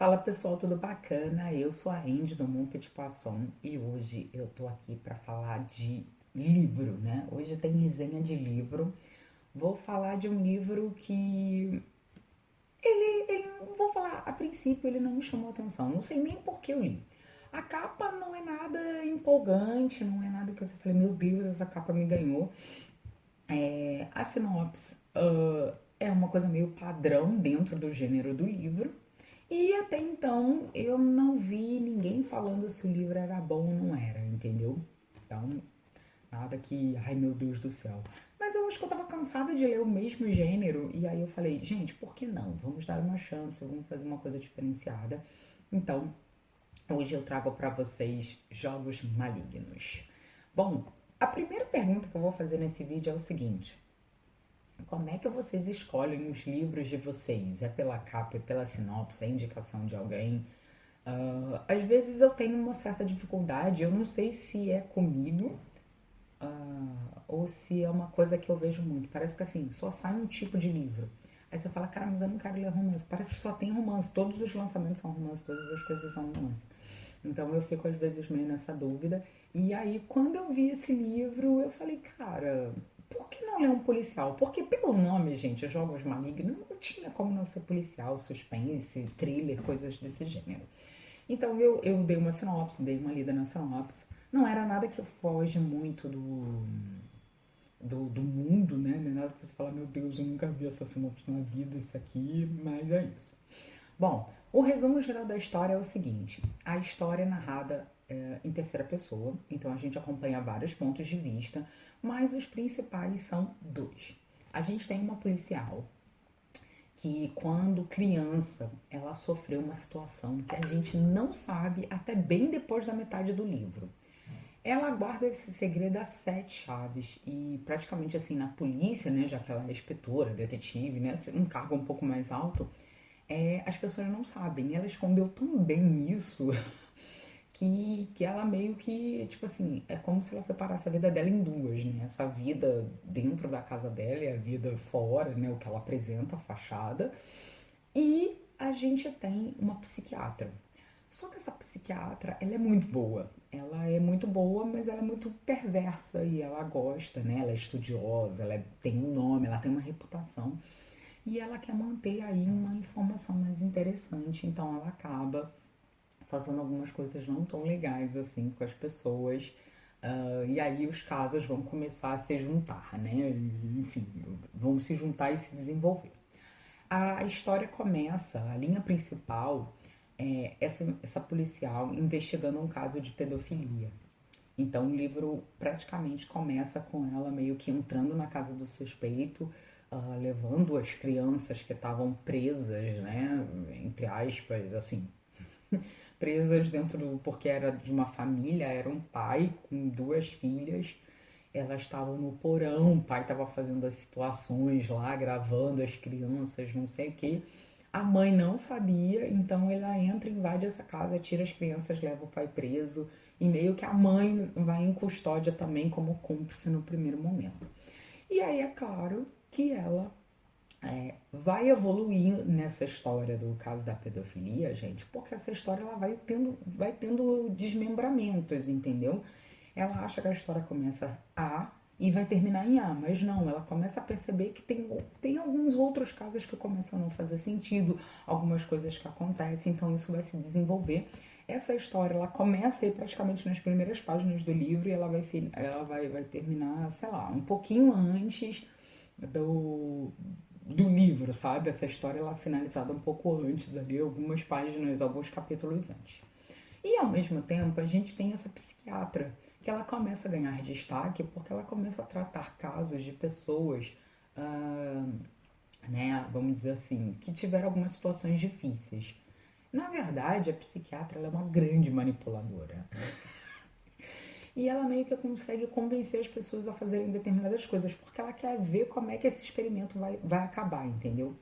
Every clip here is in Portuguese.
Fala pessoal, tudo bacana? Eu sou a Andy do Mon Petit Poisson e hoje eu tô aqui para falar de livro, né? Hoje tem resenha de livro. Vou falar de um livro que não vou falar, a princípio ele não me chamou atenção, não sei nem por que eu li. A capa não é nada empolgante, não é nada que você fale, meu Deus, essa capa me ganhou. A sinopse é uma coisa meio padrão dentro do gênero do livro. E até então eu não vi ninguém falando se o livro era bom ou não era, entendeu? Então, nada que, ai meu Deus do céu. Mas eu acho que eu tava cansada de ler o mesmo gênero, e aí eu falei, gente, por que não? Vamos dar uma chance, vamos fazer uma coisa diferenciada. Então, hoje eu trago para vocês Jogos Malignos. Bom, a primeira pergunta que eu vou fazer nesse vídeo é o seguinte: como é que vocês escolhem os livros de vocês? É pela capa, é pela sinopse, é indicação de alguém? Às vezes eu tenho uma certa dificuldade, eu não sei se é comigo, ou se é uma coisa que eu vejo muito. Parece que assim, só sai um tipo de livro. Aí você fala, cara, mas eu não quero ler romance. Parece que só tem romance, todos os lançamentos são romance, todas as coisas são romance. Então eu fico às vezes meio nessa dúvida. E aí, quando eu vi esse livro, eu falei, cara, por que não ler um policial? Porque pelo nome, gente, Jogos Malignos, não tinha como não ser policial, suspense, thriller, coisas desse gênero. Então eu dei uma sinopse, dei uma lida na sinopse. Não era nada que foge muito do mundo, né? Não é nada que você fala, meu Deus, eu nunca vi essa sinopse na vida, isso aqui, mas é isso. Bom, o resumo geral da história é o seguinte: a história é narrada em terceira pessoa, então a gente acompanha vários pontos de vista, mas os principais são dois. A gente tem uma policial que, quando criança, ela sofreu uma situação que a gente não sabe até bem depois da metade do livro. Ela guarda esse segredo a sete chaves e praticamente assim na polícia, né, já que ela é inspetora, detetive, né, um cargo um pouco mais alto, as pessoas não sabem. Ela escondeu tão bem isso que ela meio que, tipo assim, é como se ela separasse a vida dela em duas, né? Essa vida dentro da casa dela e a vida fora, né? O que ela apresenta, a fachada. E a gente tem uma psiquiatra. Só que essa psiquiatra, ela é muito boa. Ela é muito boa, mas ela é muito perversa e ela gosta, né? Ela é estudiosa, tem um nome, ela tem uma reputação. E ela quer manter aí uma informação mais interessante, então ela acaba fazendo algumas coisas não tão legais assim com as pessoas. E aí os casos vão começar a se juntar, né? Enfim, vão se juntar e se desenvolver. A história começa, a linha principal é essa policial investigando um caso de pedofilia. Então o livro praticamente começa com ela meio que entrando na casa do suspeito, levando as crianças que estavam presas, né, entre aspas, assim, presas dentro do, porque era de uma família, era um pai com duas filhas. Elas estavam no porão, o pai estava fazendo as situações lá, gravando as crianças, não sei o quê. A mãe não sabia, então ela entra, invade essa casa, tira as crianças, leva o pai preso. E meio que a mãe vai em custódia também como cúmplice no primeiro momento. E aí é claro que ela vai evoluir nessa história do caso da pedofilia, gente, porque essa história ela vai tendo desmembramentos, entendeu? Ela acha que a história começa A e vai terminar em A, mas não, ela começa a perceber que tem alguns outros casos que começam a não fazer sentido, algumas coisas que acontecem, então isso vai se desenvolver. Essa história, ela começa aí praticamente nas primeiras páginas do livro e vai terminar, sei lá, um pouquinho antes do, do livro, sabe? Essa história ela é finalizada um pouco antes ali, algumas páginas, alguns capítulos antes. E ao mesmo tempo a gente tem essa psiquiatra que ela começa a ganhar destaque porque ela começa a tratar casos de pessoas, ah, né, vamos dizer assim, que tiveram algumas situações difíceis. Na verdade, a psiquiatra ela é uma grande manipuladora. E ela meio que consegue convencer as pessoas a fazerem determinadas coisas, porque ela quer ver como é que esse experimento vai acabar, entendeu?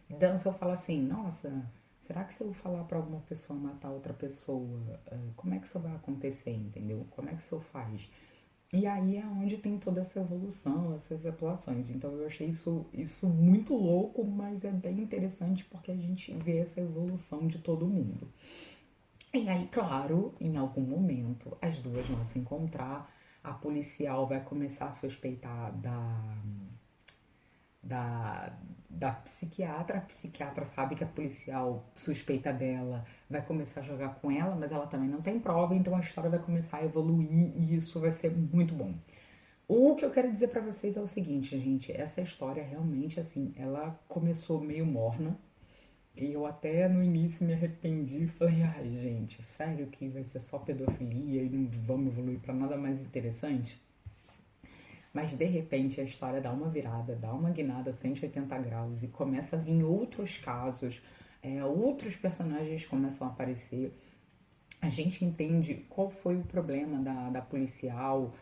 Então, se eu falar assim, nossa, será que se eu falar para alguma pessoa matar outra pessoa, como é que isso vai acontecer, entendeu? Como é que isso faz? E aí é onde tem toda essa evolução, essas atuações. Então eu achei isso muito louco, mas é bem interessante porque a gente vê essa evolução de todo mundo. E aí, claro, em algum momento as duas vão se encontrar, a policial vai começar a suspeitar da, da psiquiatra. A psiquiatra sabe que a policial suspeita dela, vai começar a jogar com ela, mas ela também não tem prova, então a história vai começar a evoluir e isso vai ser muito bom. O que eu quero dizer pra vocês é o seguinte, gente, essa história realmente, assim, ela começou meio morna, e eu até no início me arrependi e falei, ai gente, sério que vai ser só pedofilia e não vamos evoluir pra nada mais interessante? Mas de repente a história dá uma virada, dá uma guinada 180 graus e começa a vir outros casos, outros personagens começam a aparecer. A gente entende qual foi o problema da policial,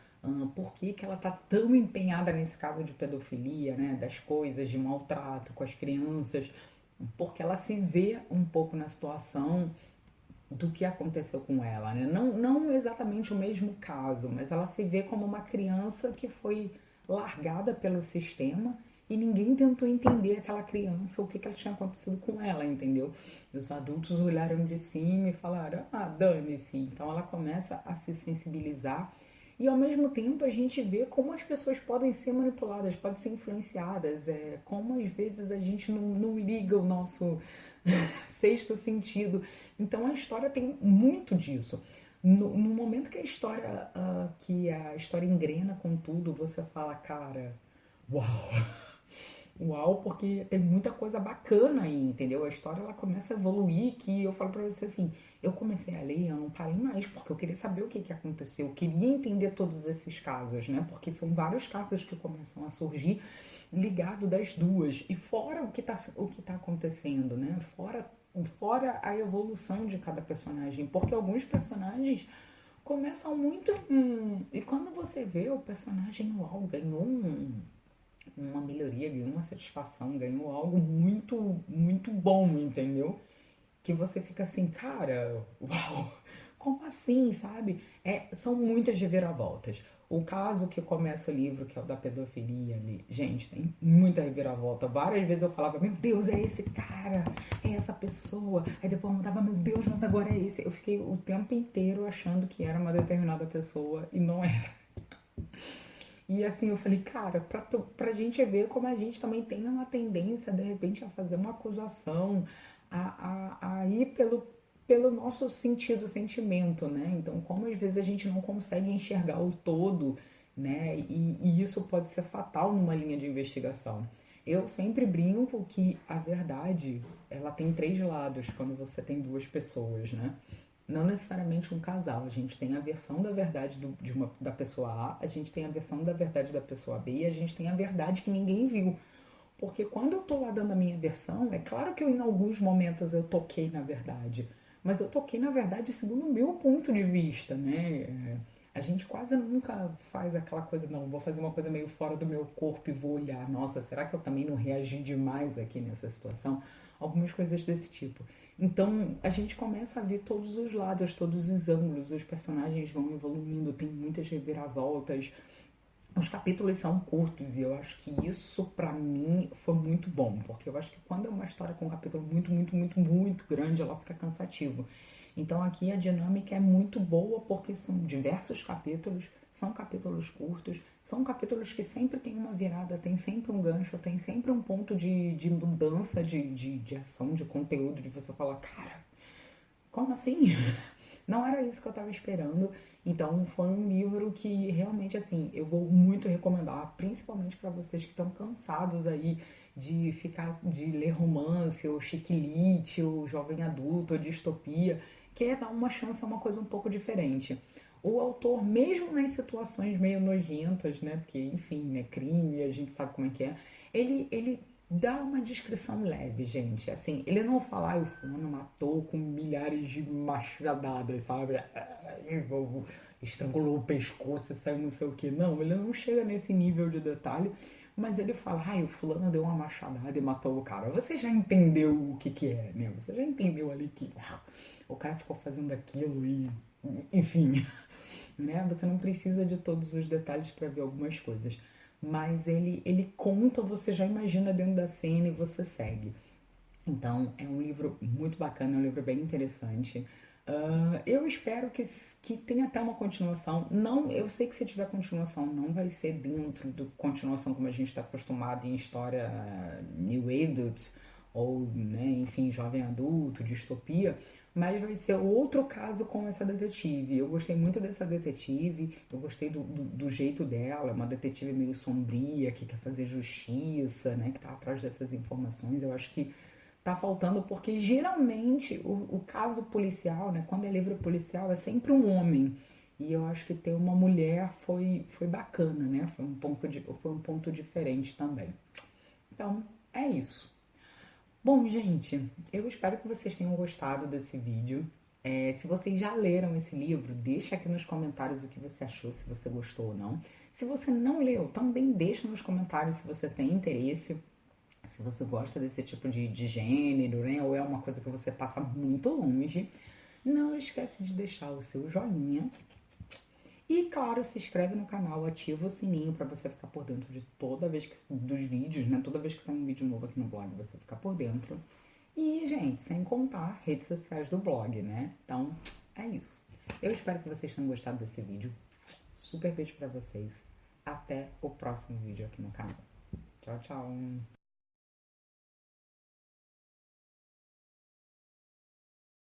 por que, que ela tá tão empenhada nesse caso de pedofilia, né, das coisas, de maltrato com as crianças, porque ela se vê um pouco na situação do que aconteceu com ela, né? Não exatamente o mesmo caso, mas ela se vê como uma criança que foi largada pelo sistema e ninguém tentou entender aquela criança, o que, que tinha acontecido com ela, entendeu? E os adultos olharam de cima e falaram, ah, dane-se. Então ela começa a se sensibilizar e ao mesmo tempo a gente vê como as pessoas podem ser manipuladas, podem ser influenciadas, como às vezes a gente não liga o nosso sexto sentido. Então a história tem muito disso. No momento que a história engrena com tudo, você fala, cara, uau, uau, porque tem muita coisa bacana aí, entendeu? A história ela começa a evoluir, que eu falo pra você assim, eu comecei a ler e eu não parei mais, porque eu queria saber o que que aconteceu, eu queria entender todos esses casos, né? Porque são vários casos que começam a surgir ligado das duas, e fora o que tá acontecendo, né? Fora a evolução de cada personagem, porque alguns personagens começam muito. E quando você vê o personagem uau, ganhou uma melhoria, ganhou uma satisfação, ganhou algo muito, muito bom, entendeu? Que você fica assim, cara, uau, como assim, sabe? São muitas reviravoltas. O caso que começa o livro, que é o da pedofilia ali, gente, tem muita reviravolta. Várias vezes eu falava, meu Deus, é esse cara, é essa pessoa. Aí depois eu mudava, meu Deus, mas agora é esse. Eu fiquei o tempo inteiro achando que era uma determinada pessoa e não era. E assim, eu falei, cara, pra gente ver como a gente também tem uma tendência, de repente, a fazer uma acusação, a ir pelo nosso sentido, sentimento, né? Então, como às vezes a gente não consegue enxergar o todo, né? E isso pode ser fatal numa linha de investigação. Eu sempre brinco que a verdade, ela tem três lados quando você tem duas pessoas, né? Não necessariamente um casal. A gente tem a versão da verdade da pessoa A, a gente tem a versão da verdade da pessoa B e a gente tem a verdade que ninguém viu. Porque quando eu tô lá dando a minha versão, é claro que em alguns momentos eu toquei na verdade, mas eu toquei na verdade segundo o meu ponto de vista, né? A gente quase nunca faz aquela coisa, não, vou fazer uma coisa meio fora do meu corpo e vou olhar, nossa, será que eu também não reagi demais aqui nessa situação? Algumas coisas desse tipo. Então a gente começa a ver todos os lados, todos os ângulos, os personagens vão evoluindo, tem muitas reviravoltas, os capítulos são curtos e eu acho que isso pra mim foi muito bom, porque eu acho que quando é uma história com um capítulo muito, muito, muito, muito grande, ela fica cansativo. Então aqui a dinâmica é muito boa porque são diversos capítulos, são capítulos curtos, são capítulos que sempre tem uma virada, tem sempre um gancho, tem sempre um ponto de mudança de ação, de conteúdo, de você falar, cara, como assim? Não era isso que eu estava esperando. Então foi um livro que realmente assim eu vou muito recomendar, principalmente para vocês que estão cansados aí de ler romance ou chiquilite ou jovem adulto ou distopia, quer dar uma chance a uma coisa um pouco diferente. O autor, mesmo nas situações meio nojentas, né, porque enfim, né, crime, a gente sabe como é que é, ele dá uma descrição leve, gente. Assim, ele não fala, ah, o fulano matou com milhares de machadadas, sabe? Estrangulou o pescoço e saiu não sei o que. Não, ele não chega nesse nível de detalhe, mas ele fala, ai, o fulano deu uma machadada e matou o cara. Você já entendeu o que que é, né? Você já entendeu ali que o cara ficou fazendo aquilo e... Enfim, né? Você não precisa de todos os detalhes para ver algumas coisas. Mas ele conta, você já imagina dentro da cena e você segue. Então, é um livro muito bacana, é um livro bem interessante. Eu espero que tenha até uma continuação. Não, eu sei que se tiver continuação, não vai ser dentro do continuação como a gente está acostumado em história New Adult ou, né, enfim, jovem adulto, distopia, mas vai ser outro caso com essa detetive. Eu gostei muito dessa detetive, eu gostei do jeito dela, é uma detetive meio sombria, que quer fazer justiça, né, que tá atrás dessas informações. Eu acho que tá faltando porque geralmente o caso policial, né, quando é livro policial, é sempre um homem. E eu acho que ter uma mulher foi bacana, né? Foi um ponto diferente também. Então, é isso. Bom, gente, eu espero que vocês tenham gostado desse vídeo. Se vocês já leram esse livro, deixa aqui nos comentários o que você achou, se você gostou ou não. Se você não leu, também deixa nos comentários se você tem interesse, se você gosta desse tipo de gênero, né? Ou é uma coisa que você passa muito longe. Não esquece de deixar o seu joinha. E claro, se inscreve no canal, ativa o sininho para você ficar por dentro de toda vez que dos vídeos, né? Toda vez que sair um vídeo novo aqui no blog, você ficar por dentro. E, gente, sem contar redes sociais do blog, né? Então, é isso. Eu espero que vocês tenham gostado desse vídeo. Super beijo pra vocês. Até o próximo vídeo aqui no canal. Tchau, tchau.